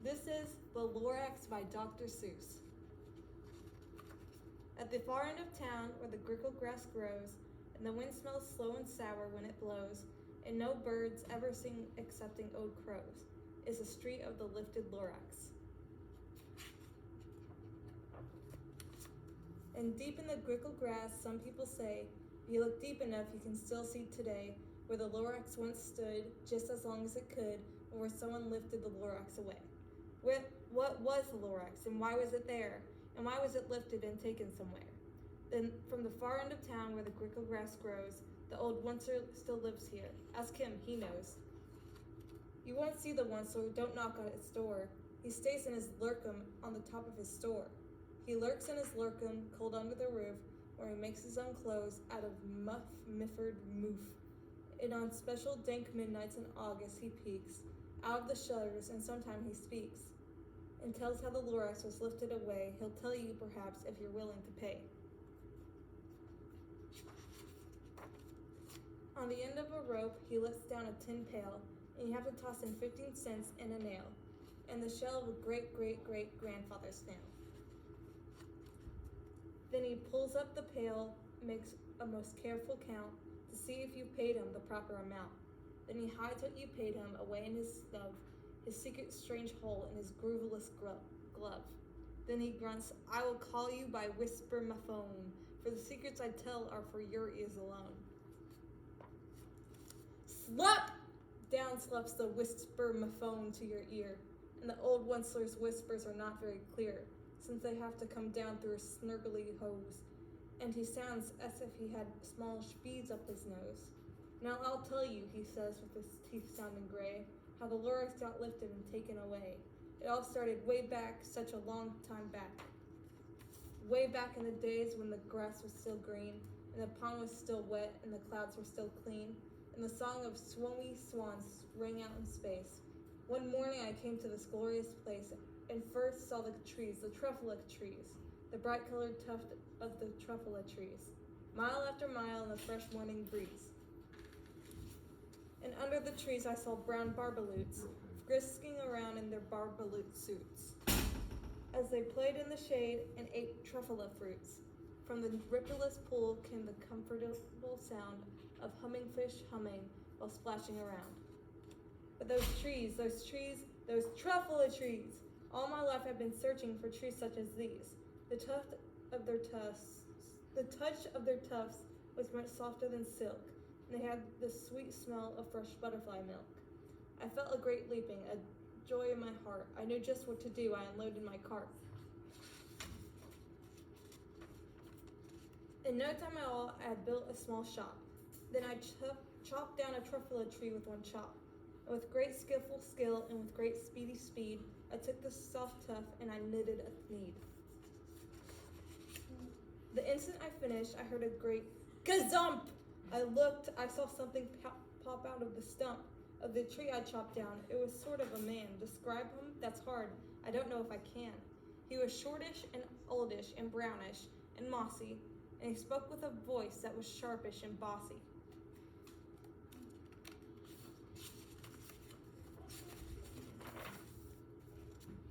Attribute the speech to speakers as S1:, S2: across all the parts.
S1: This is The Lorax by Dr. Seuss. At the far end of town, where the grickle grass grows, and the wind smells slow and sour when it blows, and no birds ever sing excepting old crows, is the street of the lifted Lorax. And deep in the grickle grass, some people say, if you look deep enough, you can still see today where the Lorax once stood, just as long as it could, and where someone lifted the Lorax away. What was the Lorax, and why was it there? And why was it lifted and taken somewhere? Then, from the far end of town where the grickle grass grows, the old Onceler still lives here. Ask him, he knows. You won't see the Onceler, don't knock on his door. He stays in his lurkum on the top of his store. He lurks in his lurkum, cold under the roof, where he makes his own clothes out of miffered moof. And on special dank midnights in August he peeks out of the shutters, and sometimes he speaks and tells how the Lorax was lifted away. He'll tell you, perhaps, if you're willing to pay. On the end of a rope, he lets down a tin pail, and you have to toss in 15 cents and a nail, and the shell of a great-great-great-grandfather snail. Then he pulls up the pail, makes a most careful count to see if you paid him the proper amount. Then he hides what you paid him away in his snub, his secret strange hole in his grooveless glove. Then he grunts, I will call you by whisper my phone, for the secrets I tell are for your ears alone. Slap! Down slaps the whisper my phone to your ear, and the old Onceler's whispers are not very clear, since they have to come down through a snurgly hose, and he sounds as if he had smallish beads up his nose. Now I'll tell you, he says with his teeth sounding gray, how the Lorax got lifted and taken away. It all started way back, such a long time back. Way back in the days when the grass was still green, and the pond was still wet, and the clouds were still clean, and the song of swomy swans rang out in space. One morning I came to this glorious place, and first saw the trees, the truffula trees, the bright-colored tuft of the truffula trees, mile after mile in the fresh morning breeze. And under the trees I saw brown barbaloots, frisking around in their barbaloot suits, as they played in the shade and ate truffula fruits. From the rippleless pool came the comfortable sound of humming fish humming while splashing around. But those truffula trees! All my life I've been searching for trees such as these. The touch of their tufts was much softer than silk, and they had the sweet smell of fresh butterfly milk. I felt a great leaping, a joy in my heart. I knew just what to do. I unloaded my cart. In no time at all, I had built a small shop. Then I chopped down a truffula tree with one chop. And with great skillful skill and with great speedy speed, I took the soft tuft and I knitted a thneed. The instant I finished, I heard a great gazump! I looked, I saw something pop out of the stump of the tree I chopped down. It was sort of a man. Describe him? That's hard. I don't know if I can. He was shortish and oldish and brownish and mossy, and he spoke with a voice that was sharpish and bossy.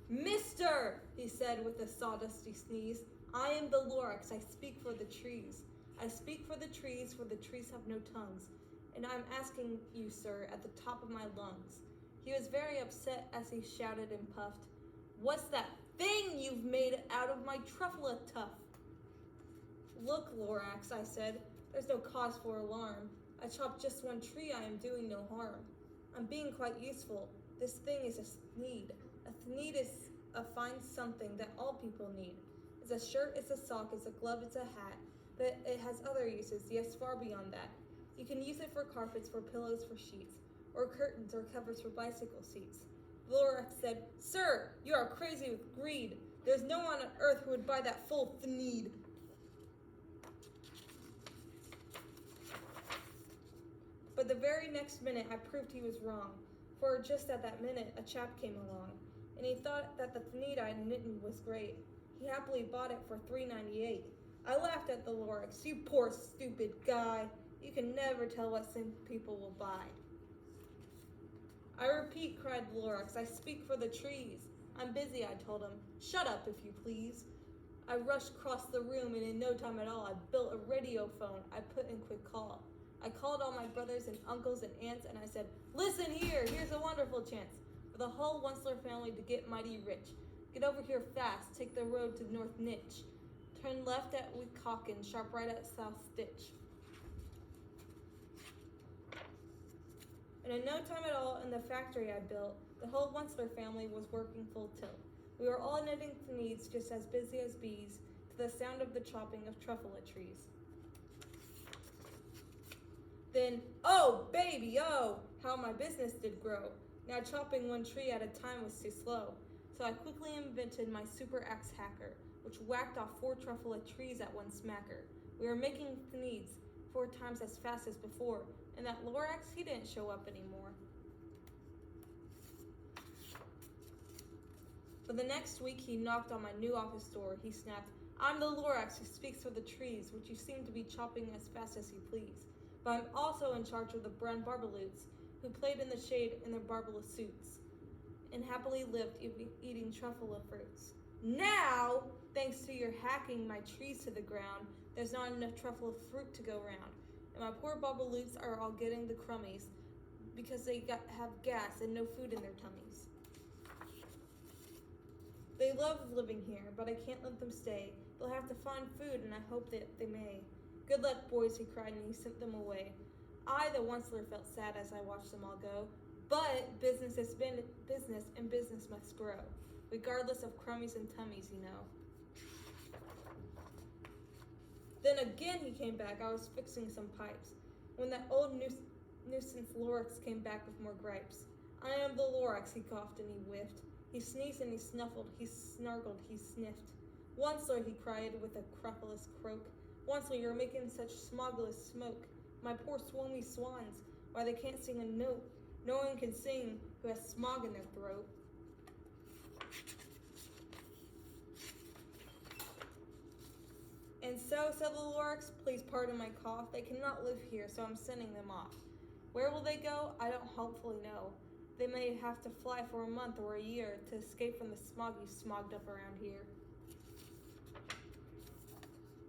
S1: Mister, he said with a sawdusty sneeze, I am the Lorax. I speak for the trees. I speak for the trees have no tongues. And I'm asking you, sir, at the top of my lungs. He was very upset as he shouted and puffed, What's that thing you've made out of my truffula tuft? Look, Lorax, I said, there's no cause for alarm. I chopped just one tree, I am doing no harm. I'm being quite useful. This thing is a thneed. A thneed is a fine something that all people need. It's a shirt, it's a sock, it's a glove, it's a hat, but it has other uses, yes, far beyond that. You can use it for carpets, for pillows, for sheets, or curtains or covers for bicycle seats. Lorax said, Sir, you are crazy with greed. There's no one on earth who would buy that full thneed. But the very next minute I proved he was wrong, for just at that minute a chap came along, and he thought that the thneed I'd knitted was great. He happily bought it for $3.98. I laughed at the Lorax. You poor stupid guy. You can never tell what some people will buy. I repeat, cried Lorax, I speak for the trees. I'm busy, I told him. Shut up, if you please. I rushed across the room, and in no time at all, I built a radio phone. I put in quick call. I called all my brothers and uncles and aunts, and I said, listen here, here's a wonderful chance for the whole Wensler family to get mighty rich. Get over here fast, take the road to North Nitch. Turn left at Weehawken, sharp right at South Stitch. And in no time at all, in the factory I built, the whole Wensler family was working full tilt. We were all knitting needs, just as busy as bees, to the sound of the chopping of truffula trees. Then, oh, baby, oh, how my business did grow. Now chopping one tree at a time was too slow. So I quickly invented my super axe hacker, which whacked off 4 truffula trees at one smacker. We were making needs 4 times as fast as before, and that Lorax, he didn't show up anymore. But the next week he knocked on my new office door. He snapped, I'm the Lorax who speaks for the trees, which you seem to be chopping as fast as you please. But I'm also in charge of the brown barbaloots, who played in the shade in their barbalus suits, and happily lived eating truffula fruits. Now, thanks to your hacking my trees to the ground, there's not enough truffula fruit to go round, and my poor barbaloots are all getting the crummies because they have gas and no food in their tummies. They love living here, but I can't let them stay. They'll have to find food, and I hope that they may. Good luck, boys, he cried, and he sent them away. I, the Wensler, felt sad as I watched them all go. But business has been business, and business must grow, regardless of crummies and tummies, you know. Then again he came back. I was fixing some pipes, when that old nuisance Lorax came back with more gripes. I am the Lorax, he coughed and he whiffed. He sneezed and he snuffled, he snargled, he sniffed. Wensler, he cried with a crapulous croak. Wensler, you're making such smoggless smoke. My poor swomy swans, why they can't sing a note. No one can sing who has smog in their throat. And so, said the Lorax, please pardon my cough. They cannot live here, so I'm sending them off. Where will they go? I don't hopefully know. They may have to fly for a month or a year to escape from the smog you smogged up around here.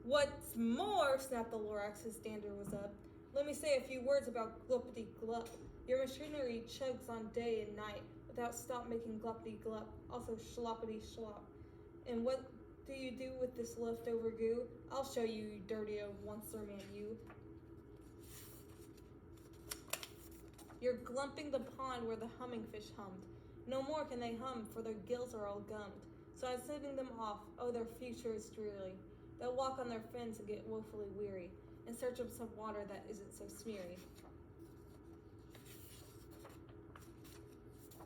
S1: What's more, snapped the Lorax, his dander was up, let me say a few words about gluppity-glup. Your machinery chugs on day and night without stop making gluppity-glup, also schloppity-schlop. And what do you do with this leftover goo? I'll show you, you dirty old Wensler man, you. You're glumping the pond where the humming fish hummed. No more can they hum, for their gills are all gummed. So I'm sending them off. Oh, their future is dreary. They'll walk on their fins and get woefully weary, in search of some water that isn't so smeary.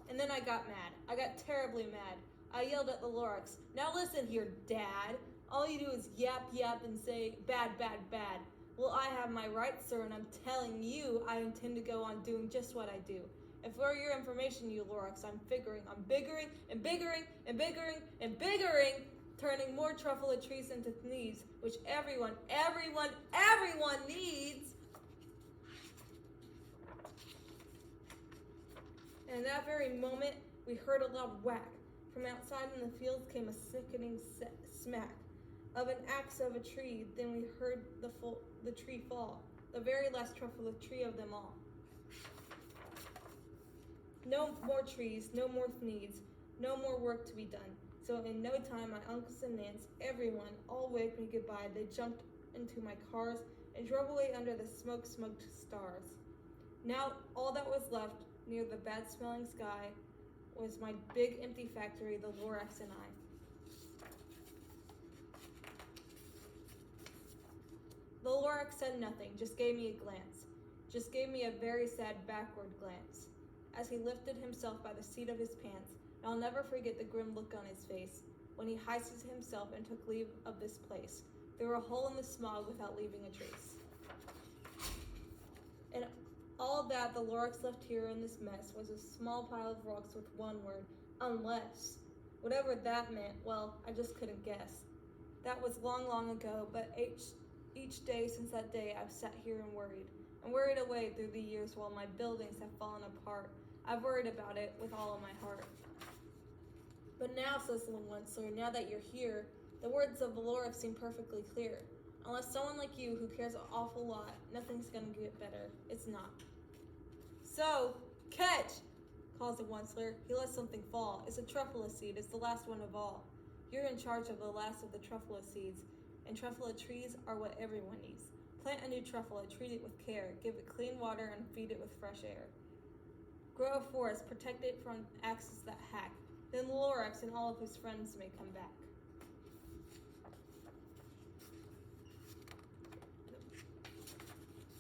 S1: And then I got mad. I got terribly mad. I yelled at the Lorax, now listen here, Dad. All you do is yap, yap, and say, bad, bad, bad. Well, I have my rights, sir, and I'm telling you I intend to go on doing just what I do. And for your information, you Lorax, I'm biggering and biggering and biggering and biggering, turning more truffula trees into thnees, which everyone needs. And in that very moment, we heard a loud whack. From outside in the fields came a sickening smack of an axe of a tree. Then we heard the tree fall, the very last truffula tree of them all. No more trees, no more needs, no more work to be done. So in no time, my uncles and aunts, everyone, all waved me goodbye. They jumped into my cars and drove away under the smoke-smoked stars. Now all that was left near the bad-smelling sky was my big empty factory, the Lorax and I. The Lorax said nothing, just gave me a glance, just gave me a very sad backward glance, as he lifted himself by the seat of his pants. And I'll never forget the grim look on his face when he hoisted himself and took leave of this place, through a hole in the smog without leaving a trace. And all that the Lorax left here in this mess was a small pile of rocks with one word, unless. Whatever that meant, well, I just couldn't guess. That was long, long ago, but each day since that day I've sat here and worried away through the years while my buildings have fallen apart. I've worried about it with all of my heart. But now, says the Onceler, now that you're here, the words of the Lorax seem perfectly clear. Unless someone like you who cares an awful lot, nothing's gonna get better. It's not. So, catch! Calls the Onceler. He lets something fall. It's a truffula seed. It's the last one of all. You're in charge of the last of the truffula seeds, and truffula trees are what everyone needs. Plant a new truffula, treat it with care, give it clean water, and feed it with fresh air. Grow a forest, protect it from axes that hack. Then Lorax and all of his friends may come back.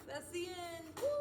S1: That's the end. Woo!